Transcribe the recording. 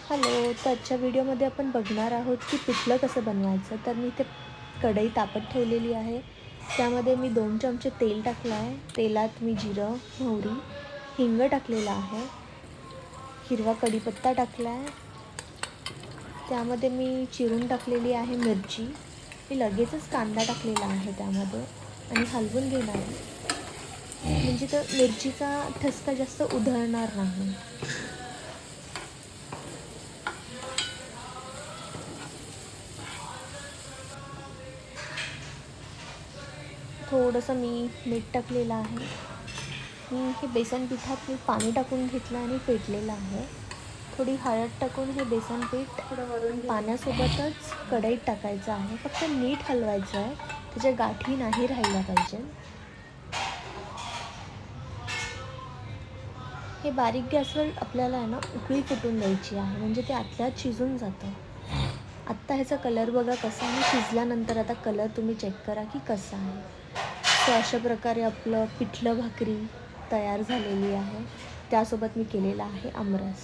Hello. तर आजच्या व्हिडिओमध्ये आपण बघणार आहोत की पिठलं कसं बनवायचं. तर मी इथे कढई तापत ठेवलेली आहे. त्यामध्ये मी 2 चमचे तेल टाकलं आहे. तेलात मी जिरं, मोहरी, हिंग टाकलेला आहे. हिरवा कढीपत्ता टाकला आहे. त्यामध्ये मी चिरून टाकलेली आहे मिरची. मी लगेचच कांदा टाकलेला आहे त्यामध्ये आणि हलवून घेणार आहे. म्हणजे तर मिरचीचा ठसका जास्त उधळणार नाही. थोडंसं मी मीठ टाकलेलं आहे. हे बेसन पिठात मी पाणी टाकून घेतलं आणि फेटलेलं आहे. थोडी हळद टाकून हे बेसन पीठ पाण्यासोबतच कढईत टाकायचं आहे. फक्त नीट हलवायचं आहे, त्याच्या गाठी नाही राहिल्या पाहिजे. हे बारीक गॅसवर आपल्याला आहे ना उकळी फुटून द्यायची आहे, म्हणजे ते आतल्यात शिजून जातं. आत्ता ह्याचा कलर बघा कसा आहे. शिजल्यानंतर आता कलर तुम्ही चेक करा की कसा आहे. तर अशा प्रकारे आपलं पिठलं भाकरी तयार झालेली आहे. त्यासोबत मी केलेला आहे आमरस.